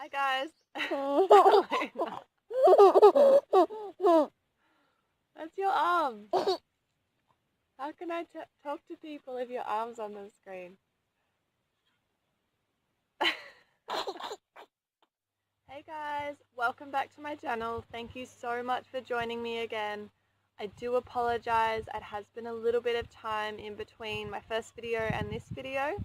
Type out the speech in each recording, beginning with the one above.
Hi guys. That's your arm. How can I talk to people if your arm's on the screen? Hey guys, welcome back to my channel. Thank you so much for joining me again. I do apologize. It has been a little bit of time in between my first video and this video.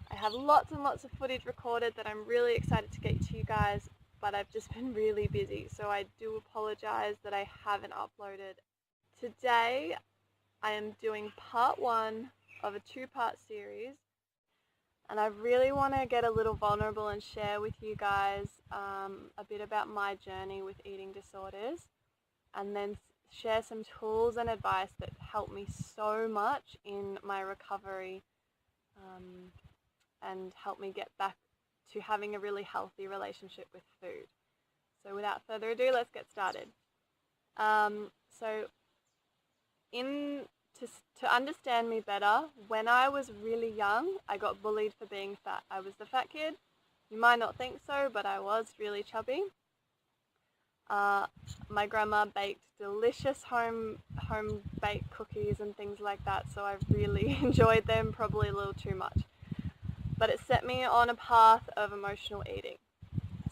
I have lots and lots of footage recorded that I'm really excited to get to you guys, but I've just been really busy, so I do apologize that I haven't uploaded. Today I am doing part 1 of a 2-part series, and I really want to get a little vulnerable and share with you guys a bit about my journey with eating disorders, and then share some tools and advice that helped me so much in my recovery and help me get back to having a really healthy relationship with food. So without further ado, let's get started. To understand me better, when I was really young, I got bullied for being fat. I was the fat kid. You might not think so, but I was really chubby. My grandma baked delicious home-baked cookies and things like that, so I really enjoyed them, probably a little too much. But it set me on a path of emotional eating,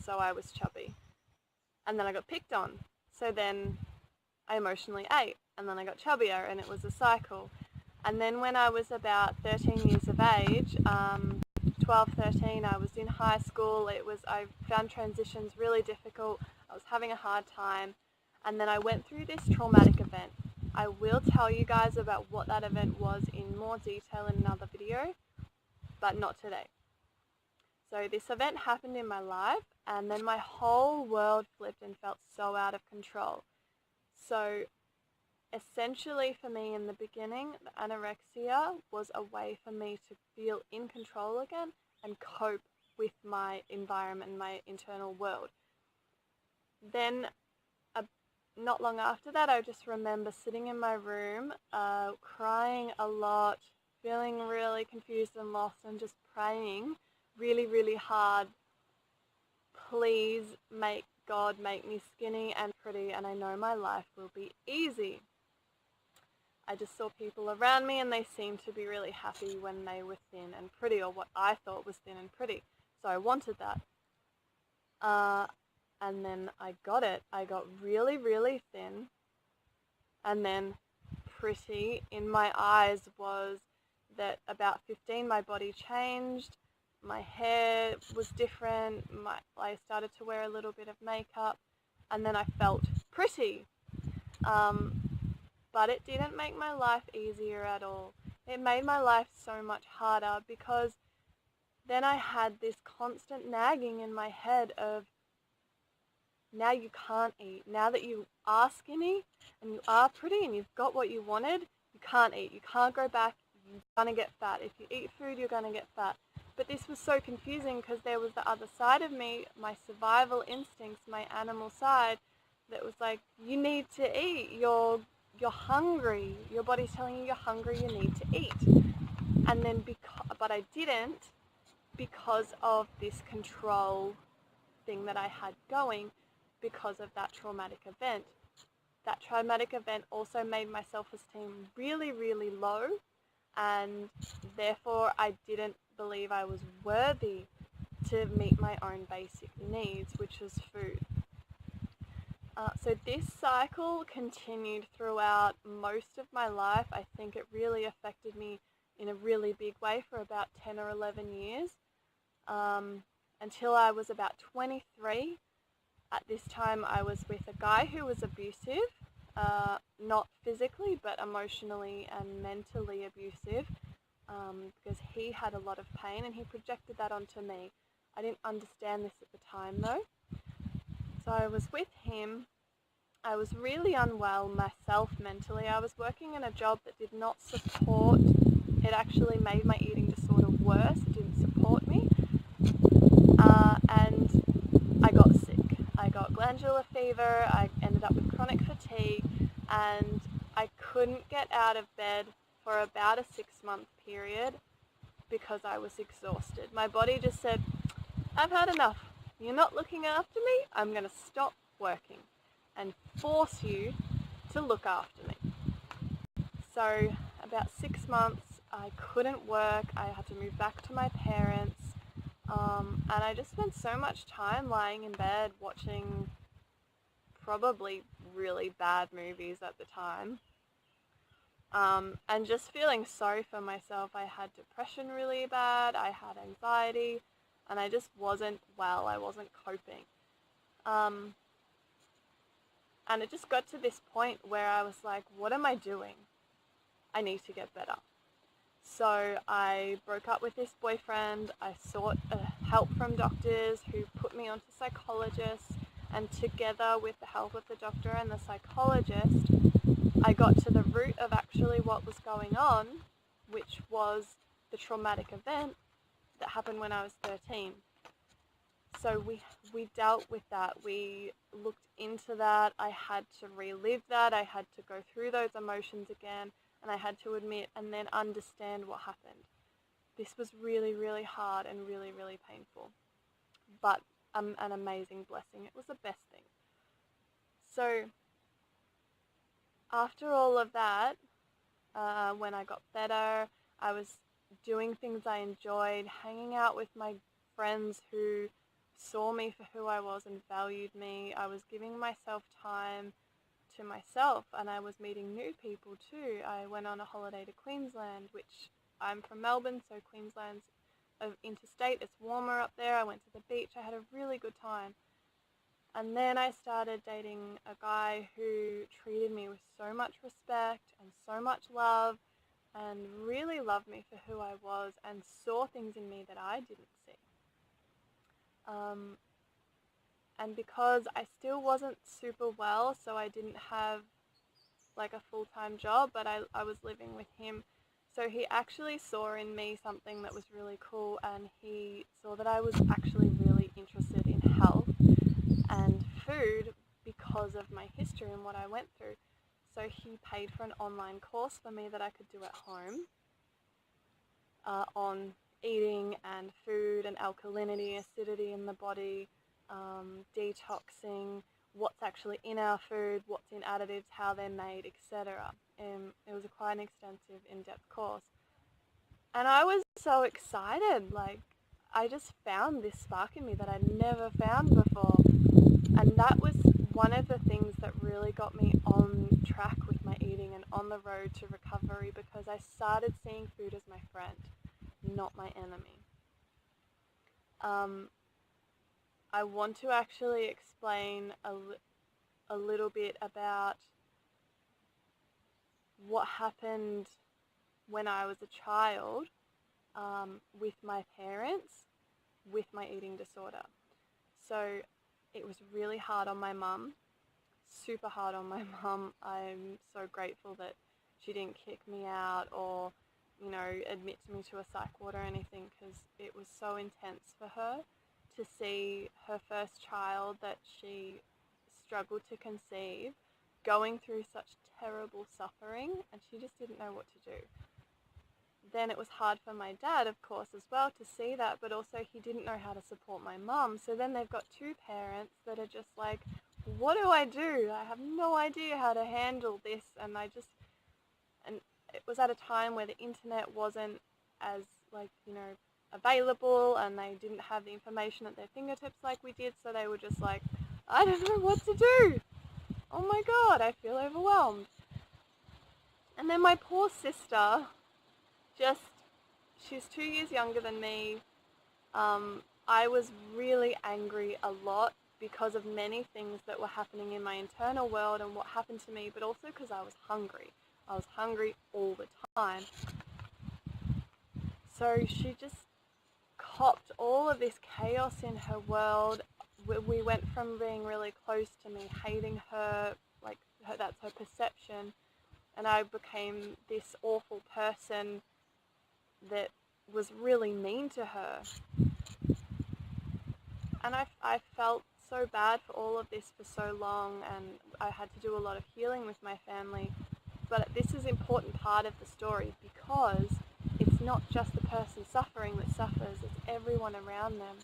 so I was chubby. And then I got picked on, so then I emotionally ate, and then I got chubbier, and it was a cycle. And then when I was about 13 years of age, 12, 13, I was in high school. I found transitions really difficult. I was having a hard time, and then I went through this traumatic event. I will tell you guys about what that event was in more detail in another video, but not today. So this event happened in my life, and then my whole world flipped and felt so out of control. So essentially for me in the beginning, the anorexia was a way for me to feel in control again and cope with my environment and my internal world. Then not long after that, I just remember sitting in my room, crying a lot, feeling really confused and lost, and just praying really, really hard, please make God make me skinny and pretty, and I know my life will be easy. I just saw people around me and they seemed to be really happy when they were thin and pretty, or what I thought was thin and pretty, so I wanted that. And then I got it. I got really, really thin, and then pretty in my eyes was that about 15 my body changed, my hair was different, I started to wear a little bit of makeup, and then I felt pretty. But it didn't make my life easier at all. It made my life so much harder, because then I had this constant nagging in my head of, now you can't eat. Now that you are skinny and you are pretty and you've got what you wanted, you can't eat. You can't go back. You're going to get fat. If you eat food, you're going to get fat. But this was so confusing, because there was the other side of me, my survival instincts, my animal side, that was like, you need to eat. You're hungry. Your body's telling you you're hungry. You need to eat. And then but I didn't, because of this control thing that I had going, because of that traumatic event. That traumatic event also made my self-esteem really, really low, and therefore I didn't believe I was worthy to meet my own basic needs, which was food. So this cycle continued throughout most of my life. I think it really affected me in a really big way for about 10 or 11 years, until I was about 23. At this time I was with a guy who was abusive, not physically but emotionally and mentally abusive, because he had a lot of pain and he projected that onto me. I didn't understand this at the time though. So I was with him. I was really unwell myself mentally. I was working in a job that did not support. It actually made my eating disorder worse. It didn't support me. And I got sick. I got glandular fever. I ended up with chronic fatigue, and I couldn't get out of bed for about a 6-month period because I was exhausted. My body just said, I've had enough. you're not looking after me, I'm going to stop working and force you to look after me. So about 6 months, I couldn't work. I had to move back to my parents. And I just spent so much time lying in bed watching probably really bad movies at the time. And just feeling sorry for myself. I had depression really bad. I had anxiety. And I just wasn't well. I wasn't coping. And it just got to this point where I was like, what am I doing? I need to get better. So I broke up with this boyfriend. I sought help from doctors who put me onto psychologists, and together with the help of the doctor and the psychologist, I got to the root of actually what was going on, which was the traumatic event that happened when I was 13. So we dealt with that. We looked into that. I had to relive that. I had to go through those emotions again. And I had to admit and then understand what happened. This was really, really hard and really, really painful, but an amazing blessing. It was the best thing. So after all of that, when I got better, I was doing things I enjoyed, hanging out with my friends who saw me for who I was and valued me. I was giving myself time to myself, and I was meeting new people too. I went on a holiday to Queensland, which I'm from Melbourne, so Queensland's interstate. It's warmer up there. I went to the beach. I had a really good time. And then I started dating a guy who treated me with so much respect and so much love and really loved me for who I was and saw things in me that I didn't see. And because I still wasn't super well, so I didn't have like a full-time job, but I was living with him. So he actually saw in me something that was really cool, and he saw that I was actually really interested in health and food because of my history and what I went through. So he paid for an online course for me that I could do at home on eating and food and alkalinity, acidity in the body, detoxing, what's actually in our food, what's in additives, how they're made, etc. It was quite an extensive, in-depth course. And I was so excited. Like, I just found this spark in me that I'd never found before. And that was one of the things that really got me on track with my eating and on the road to recovery, because I started seeing food as my friend, not my enemy. I want to actually explain a little bit about what happened when I was a child with my parents with my eating disorder. So it was really hard on my mum, super hard on my mum. I'm so grateful that she didn't kick me out or, you know, admit me to a psych ward or anything, because it was so intense for her to see her first child that she struggled to conceive going through such terrible suffering, and she just didn't know what to do. Then it was hard for my dad, of course, as well, to see that, but also he didn't know how to support my mum. So then they've got two parents that are just like, what do? I have no idea how to handle this. And it was at a time where the internet wasn't as, like, you know, available, and they didn't have the information at their fingertips like we did. So they were just like, I don't know what to do. Oh my God, I feel overwhelmed. And then my poor sister, she's 2 years younger than me. I was really angry a lot because of many things that were happening in my internal world and what happened to me, but also because I was hungry. I was hungry all the time. So she just copped all of this chaos in her world. We went from being really close to me hating her, like that's her perception, and I became this awful person that was really mean to her. And I felt so bad for all of this for so long, and I had to do a lot of healing with my family. But this is an important part of the story, because it's not just the person suffering that suffers, it's everyone around them.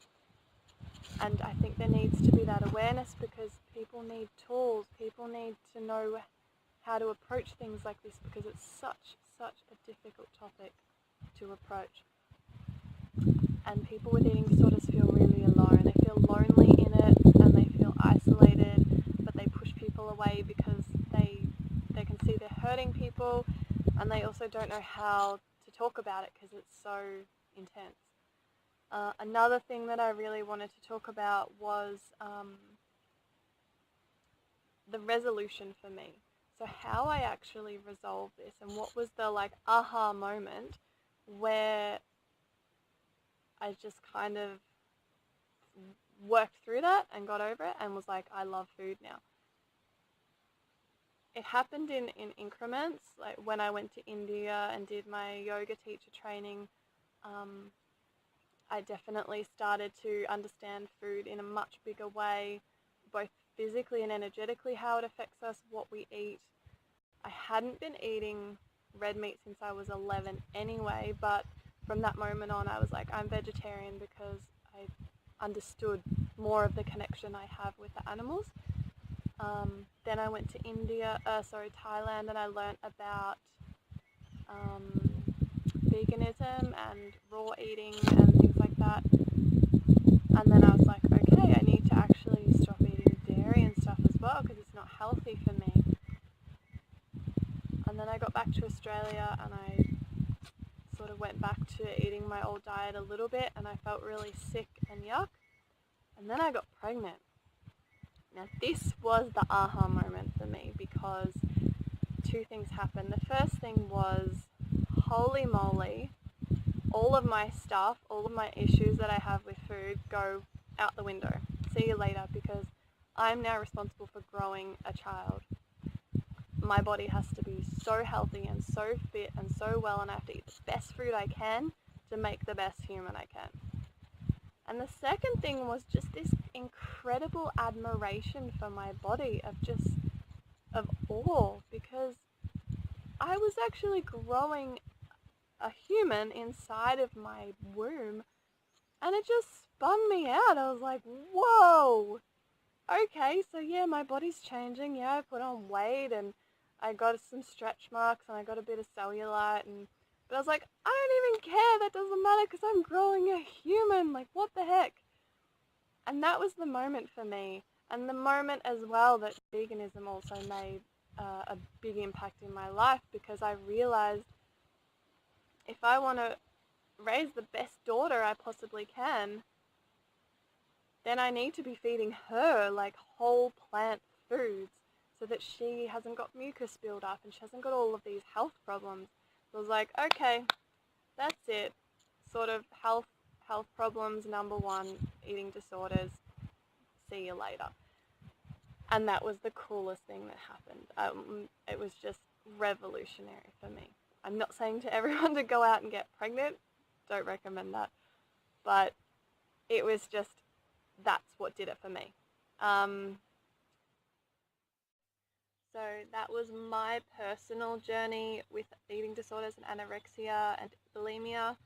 And I think there needs to be that awareness because people need tools, people need to know how to approach things like this because it's such a difficult topic to approach. And people with eating disorders feel really alone. They feel lonely in it and they feel isolated, but they push people away because they can see they're hurting people, and they also don't know how to talk about it because it's so intense. Another thing that I really wanted to talk about was the resolution for me. So how I actually resolved this and what was the aha moment where I just kind of worked through that and got over it and was like, I love food now. It happened in increments. Like when I went to India and did my yoga teacher training, I definitely started to understand food in a much bigger way, both physically and energetically, how it affects us, what we eat. I hadn't been eating red meat since I was 11 anyway, but from that moment on I was like, I'm vegetarian because I understood more of the connection I have with the animals. Then I went to Thailand, and I learnt about veganism and raw eating and things like that. And then I was like, okay, I need to actually stop eating dairy and stuff as well because it's not healthy for me. And then I got back to Australia and I sort of went back to eating my old diet a little bit, and I felt really sick and yuck. And then I got pregnant. Now this was the aha moment for me because two things happened. The first thing was, holy moly, all of my stuff, all of my issues that I have with food go out the window. See you later, because I'm now responsible for growing a child. My body has to be so healthy and so fit and so well, and I have to eat the best food I can to make the best human I can. And the second thing was just this incredible admiration for my body of awe, because I was actually growing a human inside of my womb, and it just spun me out. I was like, whoa, okay, so yeah, my body's changing. Yeah, I put on weight and I got some stretch marks and I got a bit of cellulite, but I was like, I don't even care, that doesn't matter because I'm growing a human, like what the heck? And that was the moment for me, and the moment as well that veganism also made a big impact in my life, because I realized if I want to raise the best daughter I possibly can, then I need to be feeding her like whole plant foods so that she hasn't got mucus build up and she hasn't got all of these health problems. So I was like, okay, that's it. Sort of health problems number one, eating disorders, see you later. And that was the coolest thing that happened. It was just revolutionary for me. I'm not saying to everyone to go out and get pregnant, don't recommend that, but it was just, that's what did it for me. So that was my personal journey with eating disorders and anorexia and bulimia.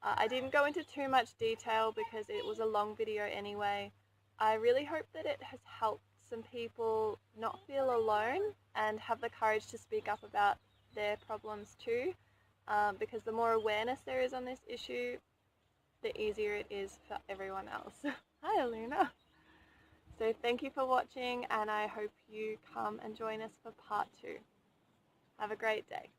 I didn't go into too much detail because it was a long video anyway. I really hope that it has helped some people not feel alone and have the courage to speak up about their problems too, because the more awareness there is on this issue, the easier it is for everyone else. Hi Aluna! So thank you for watching, and I hope you come and join us for part 2. Have a great day.